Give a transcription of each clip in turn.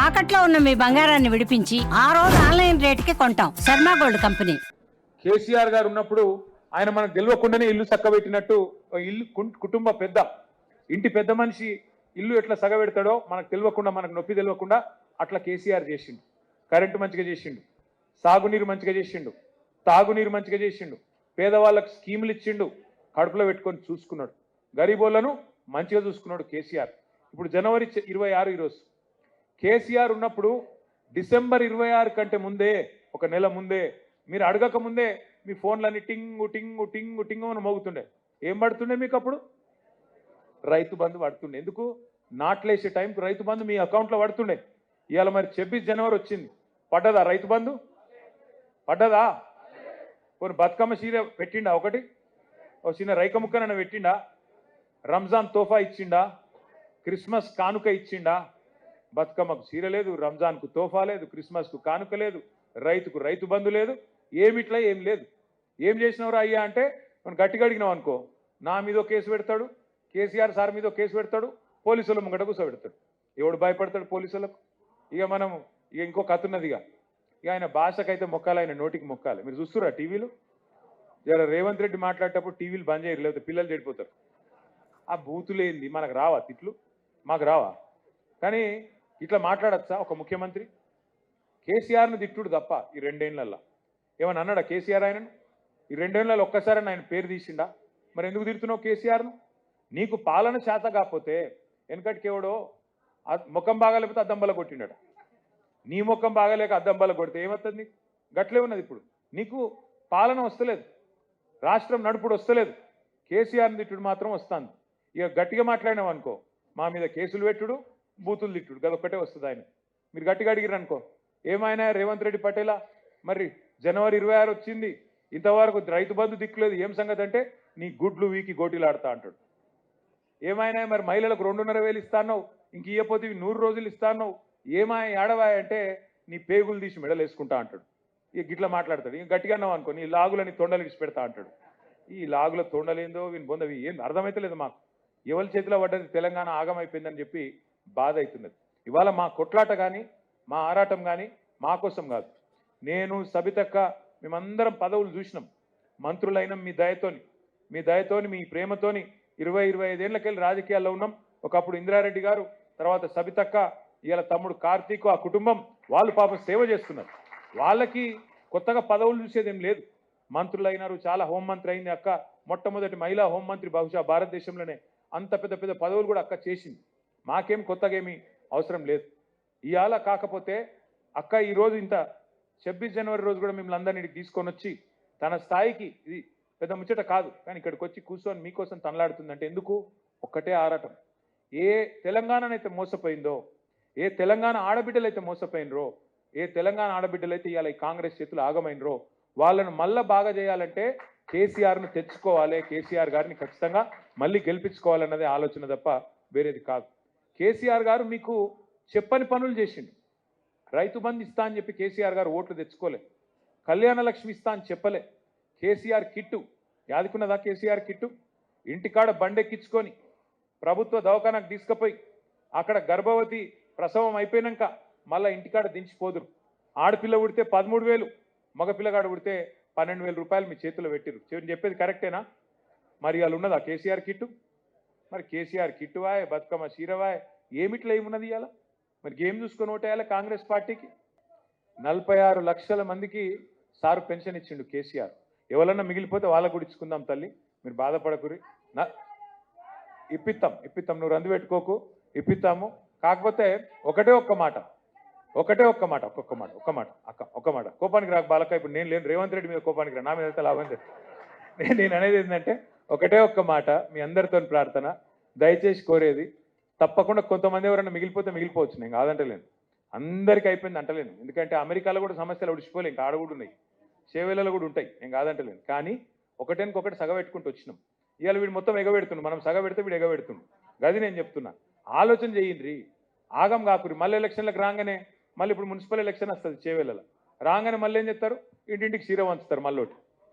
తాకట్లో ఉన్న మీ బంగారాన్ని విడిపించి ఆ రోజు ఆన్లైన్ రేటుకి కొంటాం. Sharma gold company. కేసీఆర్ గారు ఉన్నప్పుడు ఆయన మనకు తెలియకుండానే ఇల్లు చక్కబెట్టినట్టు ఇల్లు కుటుంబ పెద్ద ఇంటి పెద్ద మనిషి ఇల్లు ఎట్లా సగబెడతాడో మనకు తెలియకుండా, మనకు నొప్పి తెలియకుండా అట్లా కేసీఆర్ చేసిండు. కరెంటు మంచిగా చేసిండు, సాగునీరు మంచిగా చేసిండు, తాగునీరు మంచిగా చేసిండు, పేదవాళ్ళకు స్కీములు ఇచ్చిండు, కడుపులో పెట్టుకొని చూసుకున్నాడు, గరీబోళ్లను మంచిగా చూసుకున్నాడు కేసీఆర్. ఇప్పుడు జనవరి 26 ఈరోజు. కేసీఆర్ ఉన్నప్పుడు డిసెంబర్ 26 కంటే ముందే, ఒక నెల ముందే, మీరు అడగక ముందే మీ ఫోన్లన్నీ టింగు టింగు టింగు టింగు అని మోగుతుండే. ఏం పడుతుండే మీకు అప్పుడు? రైతు బంధు పడుతుండే. ఎందుకు? నాట్లేసే టైంకు రైతు బంధు మీ అకౌంట్లో పడుతుండే. ఇవాళ మరి 26 జనవరి వచ్చింది, పడ్డదా రైతు బంధు? పడ్డదా? కొన్ని బతుకమ్మ చీర పెట్టిండా? ఒకటి ఒక చిన్న రైక ముక్కనైనా పెట్టిండా? రంజాన్ తోఫా ఇచ్చిండా? క్రిస్మస్ కానుక ఇచ్చిండా? బతుకమ్మకు చీర లేదు, రంజాన్కు తోఫా లేదు, క్రిస్మస్కు కానుక లేదు, రైతుకు రైతు బంధు లేదు, ఏమిట్లా ఏం లేదు. ఏం చేసినవరా అయ్యా అంటే మనం గట్టిగా అడిగినాం అనుకో, నా మీదో కేసు పెడతాడు, కేసీఆర్ సార్ మీదో కేసు పెడతాడు, పోలీసుల ముంగట కూర్చోబెడతాడు. ఎవడు భయపడతాడు పోలీసులకు? ఇక మనం ఇంకో కథ ఉన్నది. ఇక ఆయన భాషకైతే మొక్కాలి, ఆయన నోటికి మొక్కాలి. మీరు చూస్తురా టీవీలు? జర రేవంత్ రెడ్డి మాట్లాడేటప్పుడు టీవీలు బంద్ చేయరు, లేకపోతే పిల్లలు చెడిపోతారు. ఆ బూతులేంది మనకు రావా? తిట్లు మాకు రావా? కానీ ఇట్లా మాట్లాడచ్చా ఒక ముఖ్యమంత్రి? కేసీఆర్ను తిట్టుడు తప్ప ఈ 2 ఏళ్లలో ఏమన్నా అన్నాడా కేసీఆర్ ఆయనను? ఈ 2 ఏళ్లలో ఒక్కసారి ఆయన పేరు తీసిండా? మరి ఎందుకు తిడుతున్నావు కేసీఆర్ను? నీకు పాలన చేత కాకపోతే, వెనకటికేవడో ముఖం బాగాలేకపోతే అద్దంబల కొట్టిండట. నీ ముఖం బాగాలేక అద్దంబల కొడితే ఏమవుతుంది? గట్లే ఉన్నది. ఇప్పుడు నీకు పాలన వస్తలేదు, రాష్ట్రం నడుపుడు వస్తలేదు, కేసీఆర్ని తిట్టుడు మాత్రం వస్తుంది. ఇక గట్టిగా మాట్లాడినాం అనుకో, మా మీద కేసులు పెట్టుడు, బూతులు తిట్టుడు, గదొక్కటే వస్తుంది. ఆయన మీరు గట్టిగా అడిగిరు అనుకో, ఏమైనా రేవంత్ రెడ్డి పటేలా మరి జనవరి 26 వచ్చింది, ఇంతవరకు రైతు బంధు దిక్కులేదు, ఏం సంగతి అంటే నీ గుడ్లు వీకి గోటీలాడుతా అంటాడు. ఏమైనా మరి మహిళలకు 2,500 ఇస్తాన్నావు, ఇంక ఇయ్యపోతే 100 రోజులు ఇస్తాన్నావు, ఏమాయ ఆడవాయ అంటే నీ పేగులు తీసి మెడలు వేసుకుంటా అంటాడు. ఇక గిట్లా మాట్లాడతాడు. ఇంక గట్టిగా అన్నావు అనుకో, నీ లాగులని తొండలు ఇచ్చి పెడతా అంటాడు. ఈ లాగుల తొండలేందో వీని బొందవి ఏం అర్థమైతలేదు మాకు. ఎవరి చేతిలో పడ్డది తెలంగాణ ఆగమైపోయిందని చెప్పి బాధ అవుతున్నది. ఇవాళ మా కొట్లాట కానీ మా ఆరాటం కానీ మా కోసం కాదు. నేను సబితక్క మేమందరం పదవులు చూసినాం, మంత్రులైన మీ దయతోని మీ ప్రేమతోని 20-25 ఏళ్ళకెళ్ళి రాజకీయాల్లో ఉన్నాం. ఒకప్పుడు ఇందిరారెడ్డి గారు, తర్వాత సబితక్క, ఇవాళ తమ్ముడు కార్తీక్, ఆ కుటుంబం వాళ్ళు పాపం సేవ చేస్తున్నారు. వాళ్ళకి కొత్తగా పదవులు చూసేది ఏం లేదు. మంత్రులు అయినారు, చాలా హోంమంత్రి అయింది అక్క, మొట్టమొదటి మహిళా హోంమంత్రి బహుశా భారతదేశంలోనే. అంత పెద్ద పెద్ద పదవులు కూడా అక్క చేసింది. మాకేం కొత్తగా ఏమీ అవసరం లేదు. ఇవాళ కాకపోతే అక్క ఈరోజు ఇంత 26 జనవరి రోజు కూడా మిమ్మల్ని అందరినీ తీసుకొని వచ్చి తన స్థాయికి, ఇది పెద్ద ముచ్చట కాదు కానీ ఇక్కడికి వచ్చి కూర్చొని మీకోసం తనలాడుతుందంటే ఎందుకు? ఒక్కటే ఆరాటం. ఏ తెలంగాణనైతే మోసపోయిందో, ఏ తెలంగాణ ఆడబిడ్డలైతే మోసపోయినరో, ఏ తెలంగాణ ఆడబిడ్డలైతే ఇవాళ ఈ కాంగ్రెస్ చేతులు ఆగమైనరో వాళ్ళను మళ్ళా బాగా చేయాలంటే కేసీఆర్ను తెచ్చుకోవాలి, కేసీఆర్ గారిని ఖచ్చితంగా మళ్ళీ గెలిపించుకోవాలన్నదే ఆలోచన తప్ప వేరేది కాదు. కేసీఆర్ గారు మీకు చెప్పని పనులు చేసిండు. రైతు బంధు ఇస్తా అని చెప్పి కేసీఆర్ గారు ఓట్లు తెచ్చుకోలే. కళ్యాణ లక్ష్మి ఇస్తా అని చెప్పలే. కేసీఆర్ కిట్టు యాదుకున్నదా? కేసీఆర్ కిట్టు ఇంటికాడ బండెక్కించుకొని ప్రభుత్వ దవాఖానకు తీసుకుపోయి అక్కడ గర్భవతి ప్రసవం అయిపోయినాక మళ్ళీ ఇంటికాడ దించిపోదురు. ఆడపిల్ల ఉడితే 13,000, మగపిల్లగాడు ఉడితే 12,000 రూపాయలు మీ చేతిలో పెట్టిరు. చెప్పేది కరెక్టేనా? మరి వాళ్ళు ఉన్నదా కేసీఆర్ కిట్టు? మరి కేసీఆర్ కిట్టువాయ్, బతుకమ్మ చీరవాయ్, ఏమిట్లా ఏమున్నది ఇవాళ? మరి గేమ్ చూసుకొని ఓటేయాలి కాంగ్రెస్ పార్టీకి. 46 లక్షల మందికి సారు పెన్షన్ ఇచ్చిండు కేసీఆర్. ఎవరన్నా మిగిలిపోతే వాళ్ళకు కూడా ఇచ్చుకుందాం తల్లి, మీరు బాధపడకురి. ఇప్పిస్తాం, నువ్వు రందు పెట్టుకోకు, ఇప్పిస్తాము. కాకపోతే ఒక్క మాట కోపానికి రాక బాలక. ఇప్పుడు నేను లేను, రేవంత్ రెడ్డి మీద కోపానికి రా, నా మీద అయితే లాభం లేదు. నేను అనేది ఏంటంటే ఒక్క మాట, మీ అందరితో ప్రార్థన, దయచేసి కోరేది, తప్పకుండా కొంతమంది ఎవరైనా మిగిలిపోతే మిగిలిపోవచ్చు, నేను కాదంటలేను, అందరికీ అయిపోయింది అంటలేను. ఎందుకంటే అమెరికాలో కూడా సమస్యలు ఉడిచిపోలే, ఇంకా ఆడ కూడా ఉన్నాయి, చేవేళ్ళలో కూడా ఉంటాయి, నేను కాదంటలేను. కానీ ఒకటి సగబెట్టుకుంటూ వచ్చినాం. ఇవాళ వీడు మొత్తం ఎగబెడుతున్నాడు, మనం సగబెడితే వీడు ఎగబెడుతున్నాడు. గది నేను చెప్తున్నా, ఆలోచన చేయండి, ఆగం కాకురి. మళ్ళీ ఎలక్షన్లకు రాగానే మళ్ళీ ఇప్పుడు మున్సిపల్ ఎలక్షన్ వస్తుంది చేవేళ్ళలో, రాగానే మళ్ళీ ఏం చెప్తారు? ఇంటింటికి చీర వంచుతారు. మళ్ళీ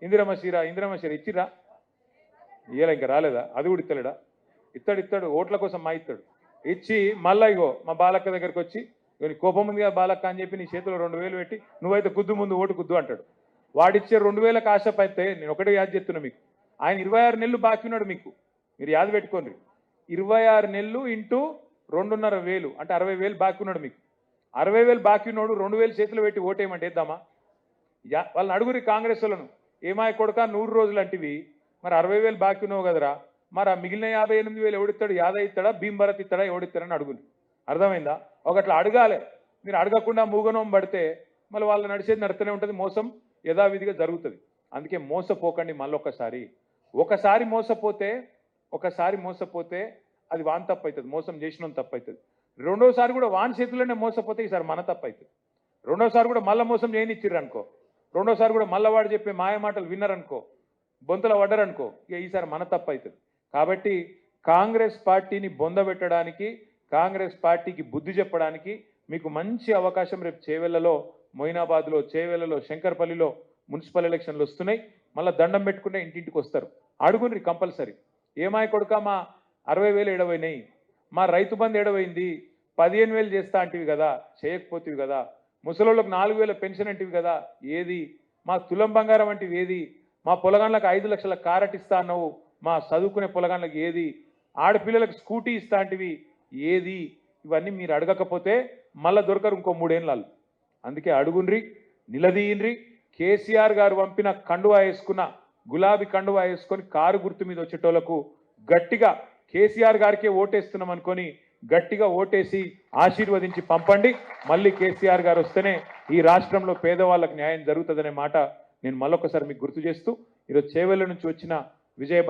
ఇందిరమ్మ చీర ఇచ్చిరా? ఇయ్యాల ఇంకా రాలేదా? అది కూడా ఇస్తలేడా? ఇస్తాడు, ఓట్ల కోసం మా ఇస్తాడు. ఇచ్చి మళ్ళా ఇగో మా బాలక్క దగ్గరికి వచ్చి ఇక కోపం ఉంది కదా బాలక్క అని చెప్పి నీ చేతిలో 2000 పెట్టి నువ్వైతే గుద్దు ముందు ఓటు గుద్దు అంటాడు. వాడిచ్చే 2000 ఆశ అయితే నేను ఒకటే యాద చెప్తున్నా మీకు, ఆయన 26 నెలలు బాకీ ఉన్నాడు మీకు, మీరు యాద పెట్టుకోండి. 26 నెలలు ఇంటూ 2,500 అంటే 60,000 బాకీ ఉన్నాడు మీకు. 60,000 బాకీ ఉన్నాడు 2,000 చేతిలో పెట్టి ఓటేయమంటే ఇద్దామా? వాళ్ళని అడుగురి కాంగ్రెస్ వాళ్ళను, ఏమాయ కొడుక 100 రోజులు అంటివి, మరి 60,000 బాకీ ఉన్నావు కదరా, మరి ఆ మిగిలిన 58,000 ఎవడిస్తాడు? యాదవ్ ఇస్తాడా, భీమ్ భరత్ ఇస్తాడా, ఎవడిస్తాడని అడుగుని. అర్థమైందా? ఒకట్లా అడగాలి. మీరు అడగకుండా మూగనోం పడితే మళ్ళీ వాళ్ళు నడిచేది నడుతూనే ఉంటుంది, మోసం యథావిధిగా జరుగుతుంది. అందుకే మోసపోకండి. మళ్ళీ ఒకసారి మోసపోతే అది వాన్ తప్పు అవుతుంది, మోసం చేసిన తప్పు అవుతుంది. రెండోసారి కూడా వాన్ చేతుల్లోనే మోసపోతే ఈసారి మన తప్పు అవుతుంది. రెండోసారి కూడా మళ్ళీ మోసం చేయనిచ్చిర్రు అనుకో, రెండోసారి కూడా మళ్ళీ వాడు చెప్పే మాయ మాటలు విన్నరనుకో, బొంతలో పడ్డరనుకో, ఇక ఈసారి మన తప్పు అవుతుంది. కాబట్టి కాంగ్రెస్ పార్టీని బొందబెట్టడానికి, కాంగ్రెస్ పార్టీకి బుద్ధి చెప్పడానికి మీకు మంచి అవకాశం రేపు చేవెళ్లలో, మొయినాబాద్లో, చేవెళ్లలో, శంకర్పల్లిలో మున్సిపల్ ఎలక్షన్లు వస్తున్నాయి. మళ్ళీ దండం పెట్టుకుంటే ఇంటింటికి వస్తారు. అడుగుని కంపల్సరీ, ఏమాయ కొడుక మా 60,000 ఎడవైనాయి, మా రైతు బంధు ఎడవైంది, 15,000 చేస్తా అంటివి కదా, చేయకపోతేవి కదా, ముసలోళ్ళకు 4,000 పెన్షన్ అంటివి కదా, ఏది? మా తులం బంగారం అంటివి ఏది? మా పొలగాన్లకు 5 లక్షల కారట్ ఇస్తా అన్నావు, మా చదువుకునే పొలగాన్లకు ఏది? ఆడపిల్లలకు స్కూటీ ఇస్తా అంటివి ఏది? ఇవన్నీ మీరు అడగకపోతే మళ్ళా దొరకరు ఇంకో 3 ఏళ్ళు. అందుకే అడుగుండ్రి, నిలదీయండ్రి. కేసీఆర్ గారు పంపిన కండువా వేసుకున్న, గులాబీ కండువా వేసుకొని కారు గుర్తు మీద వచ్చేటోళ్లకు గట్టిగా కేసీఆర్ గారికే ఓటేస్తున్నాం అనుకొని గట్టిగా ఓటేసి ఆశీర్వదించి పంపండి. మళ్ళీ కేసీఆర్ గారు వస్తేనే ఈ రాష్ట్రంలో పేదవాళ్ళకు న్యాయం జరుగుతుందనే మాట నేను మళ్ళొకసారి మీకు గుర్తు చేస్తూ, ఈరోజు చేవెళ్ళ నుంచి వచ్చిన విజయ